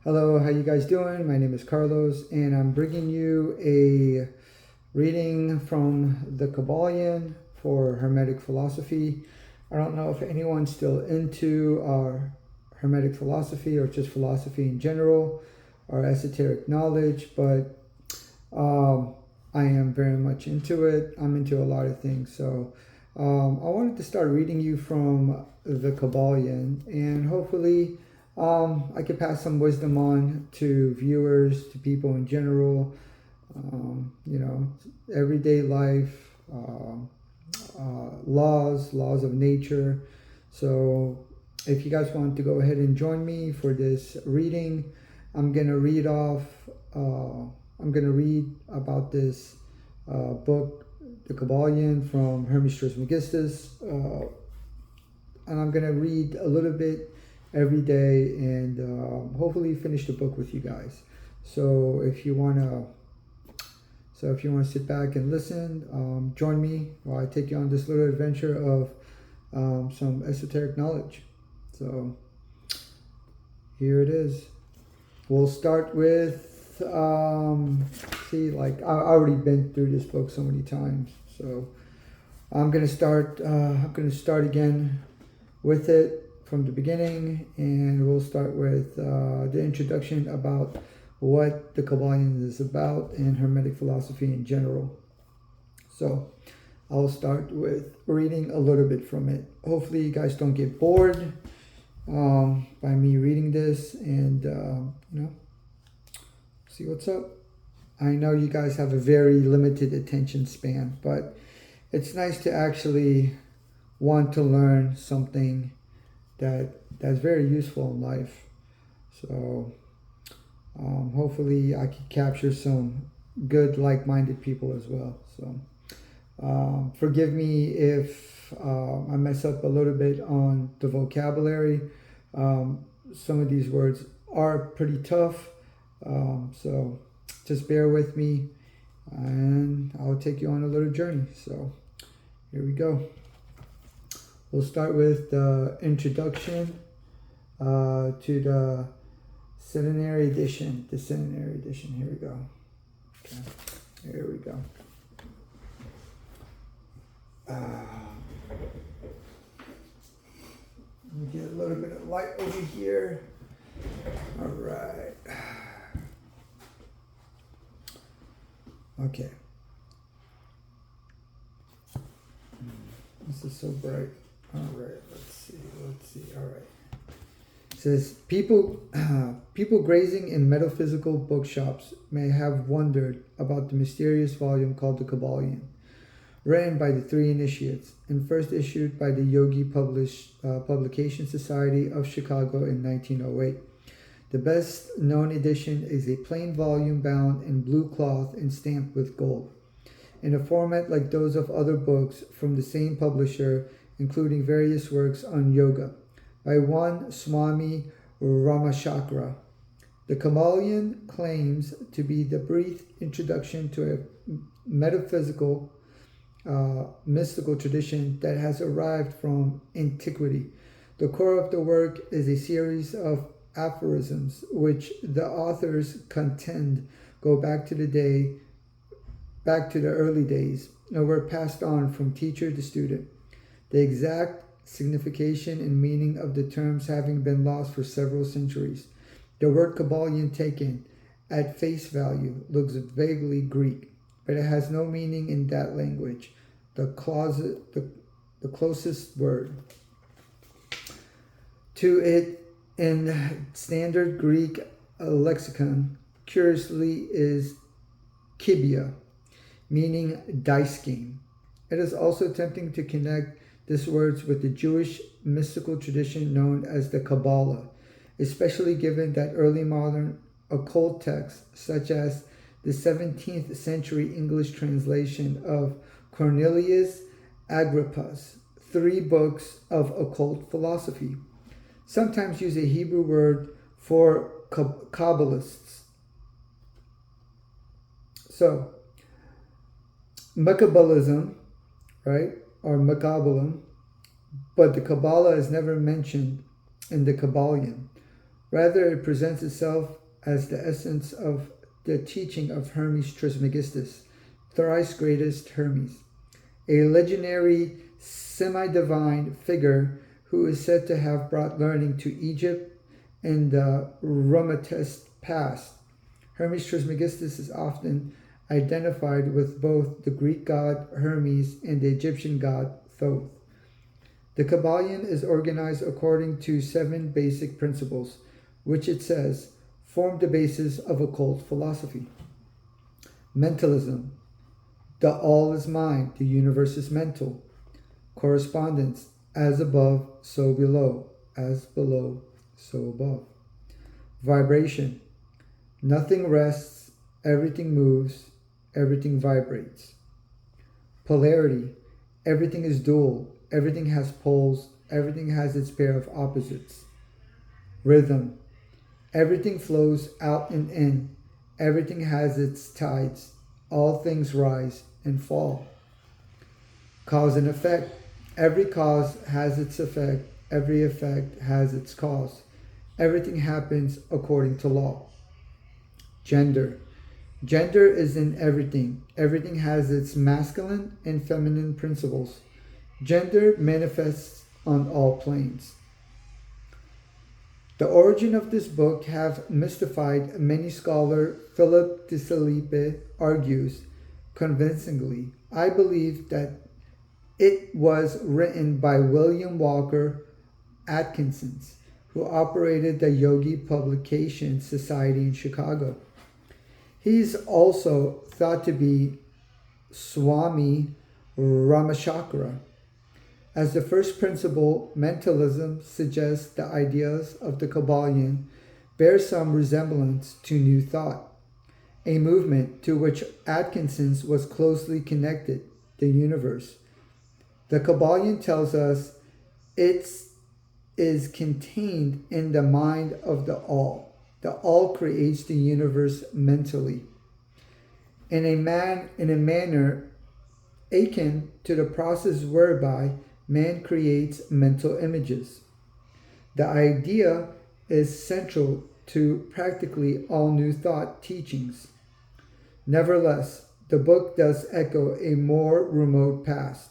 Hello, how you guys doing? My name is Carlos, and I'm bringing you a reading from the Kybalion for Hermetic philosophy. I don't know if anyone's still into our Hermetic philosophy or just philosophy in general or esoteric knowledge, but I am very much into it. I'm into a lot of things, so I wanted to start reading you from the Kybalion, and hopefully I could pass some wisdom on to viewers, to people in general, you know, everyday life, laws of nature. So if you guys want to go ahead and join me for this reading, I'm going to read off, I'm going to read about this book, The Kybalion from Hermes Trismegistus, and I'm going to read a little bit every day and hopefully finish the book with you guys. So if you want to sit back and listen, join me while I take you on this little adventure of some esoteric knowledge. So here it is. We'll start with I've already been through this book so many times, so I'm gonna start again with it from the beginning, and we'll start with the introduction about what the Kybalion is about and Hermetic philosophy in general. So I'll start with reading a little bit from it. Hopefully you guys don't get bored by me reading this, and see what's up. I know you guys have a very limited attention span, but it's nice to actually want to learn something that's very useful in life. So hopefully I can capture some good like-minded people as well. So forgive me if I mess up a little bit on the vocabulary. Some of these words are pretty tough, so just bear with me and I'll take you on a little journey. So here we go. We'll start with the introduction to the centenary edition. The centenary edition. Here we go. Okay. Here we go. Let me get a little bit of light over here. All right. Okay. This is so bright. All right, let's see. All right. It says, people grazing in metaphysical bookshops may have wondered about the mysterious volume called the Kybalion, written by the three initiates and first issued by the Yogi Publication Society of Chicago in 1908. The best known edition is a plain volume bound in blue cloth and stamped with gold, in a format like those of other books from the same publisher, including various works on yoga by one Swami Ramachakra. The Kybalion claims to be the brief introduction to a metaphysical, mystical tradition that has arrived from antiquity. The core of the work is a series of aphorisms which the authors contend go back to the early days and were passed on from teacher to student. The exact signification and meaning of the terms having been lost for several centuries. The word Kybalion, taken at face value, looks vaguely Greek, but it has no meaning in that language. The closest word to it in standard Greek lexicon, curiously, is kybia, meaning dice game. It is also tempting to connect this word with the Jewish mystical tradition known as the Kabbalah, especially given that early modern occult texts, such as the 17th century English translation of Cornelius Agrippa's 3 books of occult philosophy, sometimes use a Hebrew word for Kabbalists. So, Mekabbalism, right, or Mekabbalim, but the Kabbalah is never mentioned in the Kybalion. Rather, it presents itself as the essence of the teaching of Hermes Trismegistus, thrice greatest Hermes, a legendary semi-divine figure who is said to have brought learning to Egypt in the Romanist past. Hermes Trismegistus is often identified with both the Greek god Hermes and the Egyptian god Thoth. The kybalion is organized according to 7 basic principles, which it says form the basis of occult philosophy. Mentalism. The all is mind, the universe is mental. Correspondence. As above, so below. As below, so above. Vibration. Nothing rests, everything moves, everything vibrates. Polarity. Everything is dual, everything has poles, everything has its pair of opposites. Rhythm. Everything flows out and in, everything has its tides, all things rise and fall. Cause and effect. Every cause has its effect, every effect has its cause. Everything happens according to law. Gender. Gender is in everything. Everything has its masculine and feminine principles. Gender manifests on all planes. The origin of this book have mystified many scholar. Philip de Salipe argues convincingly. I believe that it was written by William Walker Atkinson, who operated the Yogi Publication Society in Chicago. He's also thought to be Swami Ramachakra. As the first principle, mentalism suggests the ideas of the kybalion bear some resemblance to New Thought, a movement to which Atkinson was closely connected, the universe. The kybalion tells us it is contained in the mind of the all. The all creates the universe mentally, in a manner akin to the process whereby man creates mental images. The idea is central to practically all New Thought teachings. Nevertheless, the book does echo a more remote past.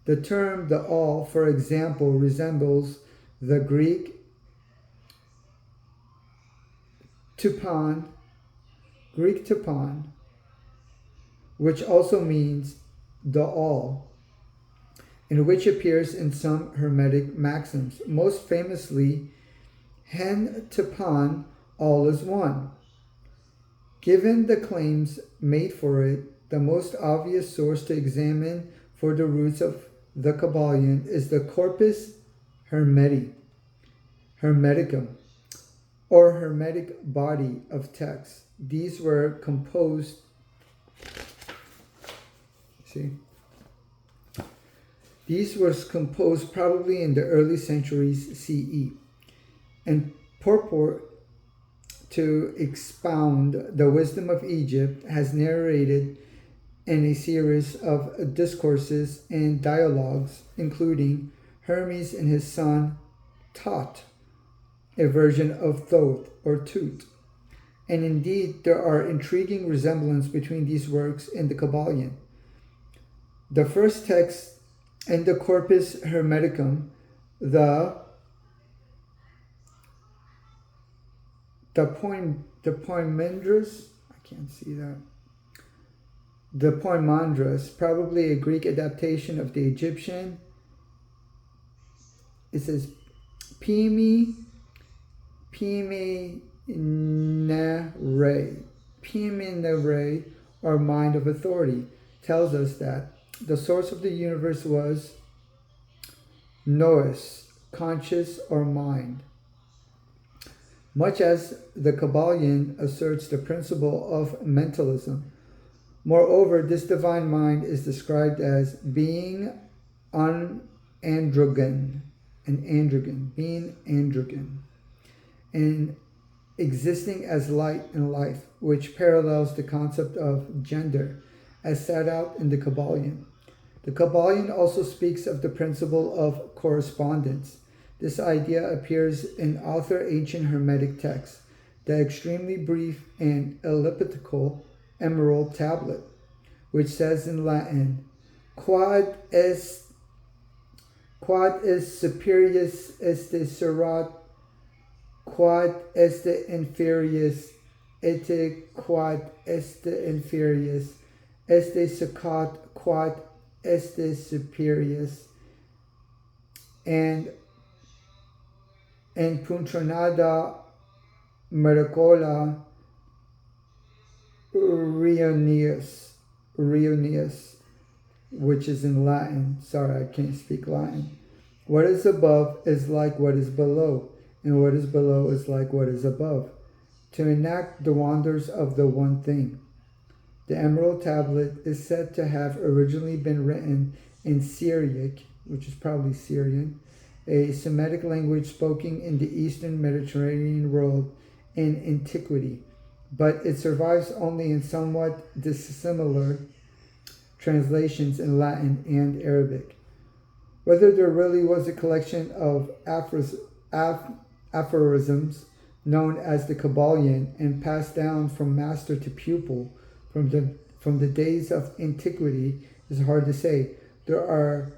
The term the all, for example, resembles the Greek tupon, which also means the all, and which appears in some Hermetic maxims. Most famously, hen tupon, all is one. Given the claims made for it, the most obvious source to examine for the roots of the kybalion is the Corpus Hermeticum, or Hermetic body of texts. These were composed, probably in the early centuries CE, and purport to expound the wisdom of Egypt, has narrated in a series of discourses and dialogues, including Hermes and his son Tot, a version of Thoth or Tut. And indeed, there are intriguing resemblances between these works and the kybalion. The first text in the Corpus Hermeticum, the Poimandres, I can't see that. The Poimandres, probably a Greek adaptation of the Egyptian. It says Pime Nere, or mind of authority, tells us that the source of the universe was nous, conscious or mind. Much as the kybalion asserts the principle of mentalism. Moreover, this divine mind is described as being androgen, and existing as light and life, which parallels the concept of gender as set out in the kybalion. The kybalion also speaks of the principle of correspondence. This idea appears in author ancient Hermetic texts, the extremely brief and elliptical Emerald Tablet, which says in Latin, quod est superius este serat, quod este inferius, et quod este inferius, este secat, quod este superius, and en puntronada miracola reunius, which is in Latin. Sorry, I can't speak Latin. What is above is like what is below, and what is below is like what is above, to enact the wonders of the one thing. The Emerald Tablet is said to have originally been written in Syriac, which is probably Syrian, a Semitic language spoken in the Eastern Mediterranean world in antiquity, but it survives only in somewhat dissimilar translations in Latin and Arabic. Whether there really was a collection of aphorisms known as the kybalion and passed down from master to pupil from the days of antiquity is hard to say. There are,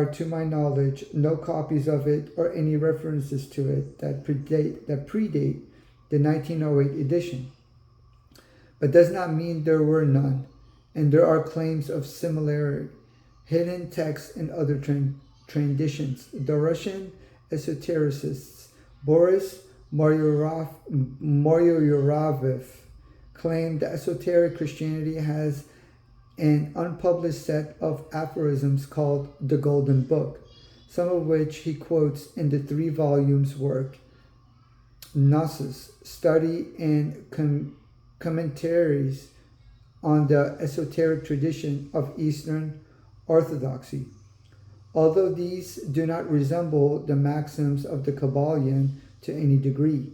to my knowledge, no copies of it or any references to it that predate the 1908 edition. But does not mean there were none, and there are claims of similarity, hidden texts and other traditions. The Russian esotericists Boris Moryuravov claimed that esoteric Christianity has an unpublished set of aphorisms called the Golden Book, some of which he quotes in the 3 volumes work Gnosis, Study and Commentaries on the Esoteric Tradition of Eastern Orthodoxy. Although these do not resemble the maxims of the Kybalion to any degree.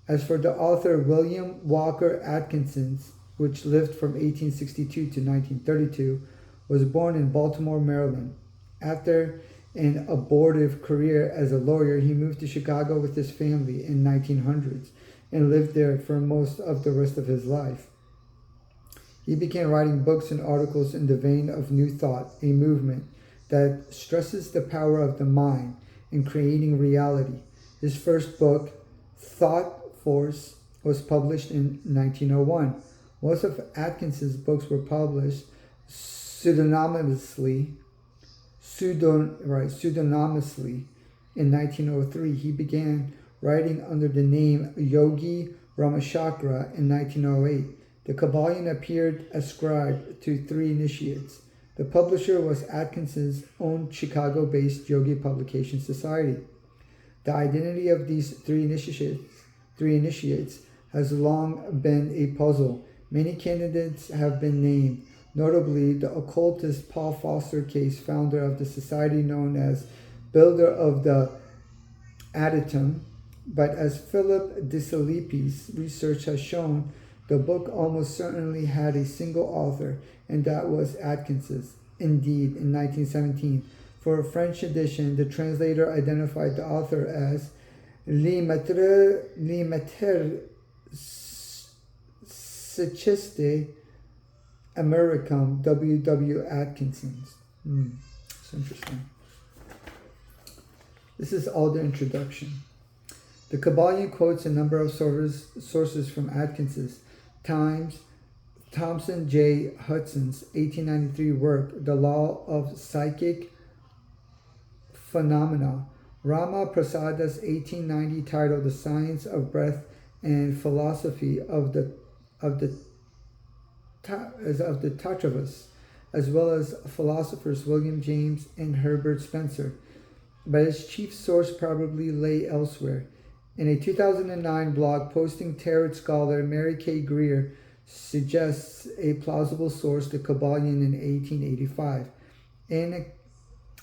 As for the author William Walker Atkinson, which lived from 1862 to 1932, was born in Baltimore, Maryland. After an abortive career as a lawyer, he moved to Chicago with his family in 1900s and lived there for most of the rest of his life. He began writing books and articles in the vein of New Thought, a movement that stresses the power of the mind in creating reality. His first book, Thought Force, was published in 1901. Most of Atkinson's books were published pseudonymously in 1903. He began writing under the name Yogi Ramachakra in 1908. The Kybalion appeared ascribed to 3 initiates. The publisher was Atkinson's own Chicago-based Yogi Publication Society. The identity of these 3 initiates has long been a puzzle. Many candidates have been named, notably the occultist Paul Foster Case, founder of the society known as Builder of the Adytum. But as Philip DeSalippi's research has shown, the book almost certainly had a single author, and that was Atkinson's. Indeed, in 1917, for a French edition, the translator identified the author as Le Maître Psychiste Americum W. Atkinson. It's interesting. This is all the introduction. The Kybalion quotes a number of sources from Atkinson's Times, Thompson J. Hudson's 1893 work, The Law of Psychic Phenomena, Rama Prasada's 1890 title, The Science of Breath and Philosophy of the Tattvas, as well as philosophers William James and Herbert Spencer. But its chief source probably lay elsewhere. In a 2009 blog posting, tarot scholar Mary K. Greer suggests a plausible source, the Kybalion in 1885.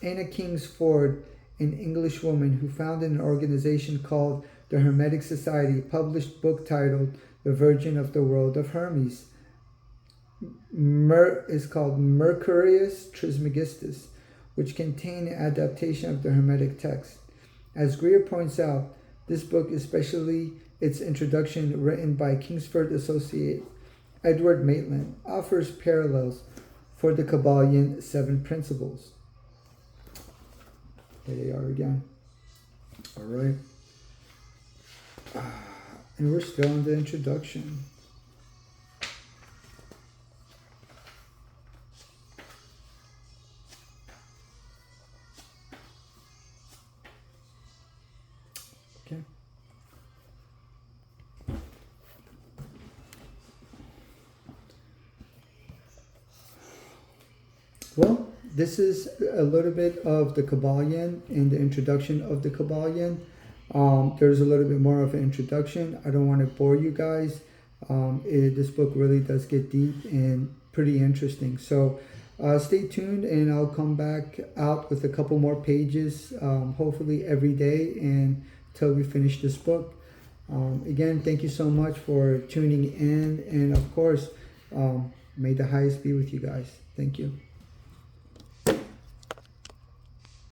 Anna Kingsford, an Englishwoman who founded an organization called the Hermetic Society, published a book titled The Virgin of the World of Hermes. Is called Mercurius Trismegistus, which contained an adaptation of the Hermetic text. As Greer points out, this book, especially its introduction written by Kingsford associate Edward Maitland, offers parallels for the Kybalion 7 principles. Here they are again. All right. And we're still in the introduction. Okay. Well, this is a little bit of the Kybalion and the introduction of the Kybalion. There's a little bit more of an introduction. I don't want to bore you guys. This book really does get deep and pretty interesting. So stay tuned, and I'll come back out with a couple more pages, hopefully every day, and till we finish this book. Again, thank you so much for tuning in, and of course, may the highest be with you guys. Thank you.